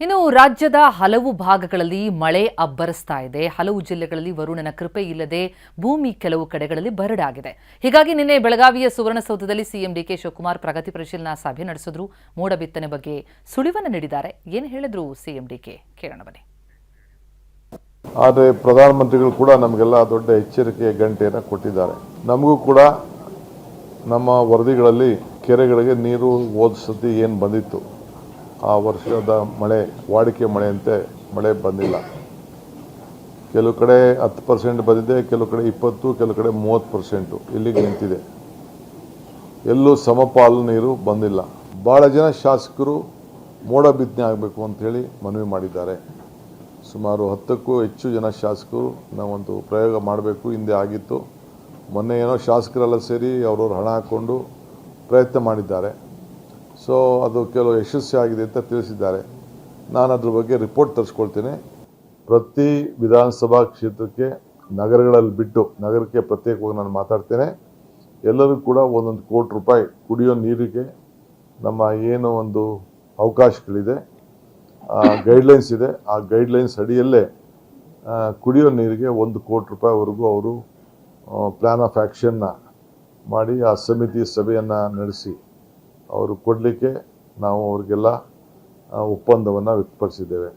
ಇನ್ನು ರಾಜ್ಯದ ಹಲವು ಭಾಗಗಳಲ್ಲಿ ಮಳೆ ಅಬ್ಬರಿಸ್ತಾ ಇದೆ. ಹಲವು ಜಿಲ್ಲೆಗಳಲ್ಲಿ ವರುಣನ ಕೃಪೆ ಇಲ್ಲದೆ ಭೂಮಿ ಕೆಲವು ಕಡೆಗಳಲ್ಲಿ ಬರಡಾಗಿದೆ. ಹೀಗಾಗಿ ನಿನ್ನೆ ಬೆಳಗಾವಿಯ ಸುವರ್ಣಸೌಧದಲ್ಲಿ ಸಿಎಂ ಡಿಕೆ ಶಿವಕುಮಾರ್ ಪ್ರಗತಿ ಪರಿಶೀಲನಾ ಸಭೆ ನಡೆಸಿದ್ರು. ಮೋಡ ಬಿತ್ತನೆ ಬಗ್ಗೆ ಸುಳಿವನ್ನು ನೀಡಿದ್ದಾರೆ. ಏನು ಹೇಳಿದ್ರು ಸಿಎಂ ಡಿಕೆ ಕೇಳೋಣ ಬನ್ನಿ. ಆದರೆ ಪ್ರಧಾನಮಂತ್ರಿಗಳು ಕೂಡ ನಮಗೆಲ್ಲ ದೊಡ್ಡ ಎಚ್ಚರಿಕೆಯ ಗಂಟೆಯನ್ನು ಕೊಟ್ಟಿದ್ದಾರೆ. ನಮಗೂ ಕೂಡ ನಮ್ಮ ವರದಿಗಳಲ್ಲಿ ಕೆರೆಗಳಿಗೆ ನೀರು ಹೋದ ಸತಿ ಏನು ಬಂದಿತ್ತು, ಆ ವರ್ಷದ ಮಳೆ ವಾಡಿಕೆ ಮಳೆಯಂತೆ ಮಳೆ ಬಂದಿಲ್ಲ. ಕೆಲವು ಕಡೆ 10% ಬಂದಿದೆ, ಕೆಲವು ಕಡೆ 20%, ಕೆಲವು ಕಡೆ 30% ಇಲ್ಲಿಗೆ ನಿಂತಿದೆ. ಎಲ್ಲೂ ಸಮಪಾಲು ನೀರು ಬಂದಿಲ್ಲ. ಭಾಳ ಜನ ಶಾಸಕರು ಮೋಡ ಬಿತ್ತನೆ ಆಗಬೇಕು ಅಂತೇಳಿ ಮನವಿ ಮಾಡಿದ್ದಾರೆ. ಸುಮಾರು 10ಕ್ಕೂ ಹೆಚ್ಚು ಜನ ಶಾಸಕರು ನಾವೊಂದು ಪ್ರಯೋಗ ಮಾಡಬೇಕು, ಹಿಂದೆ ಆಗಿತ್ತು. ಮೊನ್ನೆ ಏನೋ ಶಾಸಕರೆಲ್ಲ ಸೇರಿ ಅವ್ರವ್ರು ಹಣ ಹಾಕ್ಕೊಂಡು ಪ್ರಯತ್ನ ಮಾಡಿದ್ದಾರೆ. ಸೊ ಅದು ಕೆಲವು ಯಶಸ್ವಿ ಆಗಿದೆ ಅಂತ ತಿಳಿಸಿದ್ದಾರೆ. ನಾನು ಅದ್ರ ಬಗ್ಗೆ ರಿಪೋರ್ಟ್ ತರಿಸ್ಕೊಳ್ತೇನೆ. ಪ್ರತಿ ವಿಧಾನಸಭಾ ಕ್ಷೇತ್ರಕ್ಕೆ ನಗರಗಳಲ್ಲಿ ಬಿಟ್ಟು ನಗರಕ್ಕೆ ಪ್ರತ್ಯೇಕವಾಗಿ ನಾನು ಮಾತಾಡ್ತೇನೆ. ಎಲ್ಲರಿಗೂ ಕೂಡ 1 ಕೋಟಿ ರೂಪಾಯಿ ಕುಡಿಯೋ ನೀರಿಗೆ ನಮ್ಮ ಏನು ಒಂದು ಅವಕಾಶಗಳಿದೆ, ಗೈಡ್ಲೈನ್ಸ್ ಇದೆ, ಆ ಗೈಡ್ಲೈನ್ಸ್ ಅಡಿಯಲ್ಲೇ ಕುಡಿಯೋ ನೀರಿಗೆ 1 ಕೋಟಿ ರೂಪಾಯಿವರೆಗೂ ಅವರು ಪ್ಲ್ಯಾನ್ ಆಫ್ ಆ್ಯಕ್ಷನ್ನ ಮಾಡಿ ಆ ಸಮಿತಿ ಸಭೆಯನ್ನು ನಡೆಸಿ ಅವರು ಕೊಡಲಿಕ್ಕೆ ನಾವು ಅವರಿಗೆಲ್ಲ ಒಪ್ಪಂದವನ್ನು ವ್ಯಕ್ತಪಡಿಸಿದ್ದೇವೆ.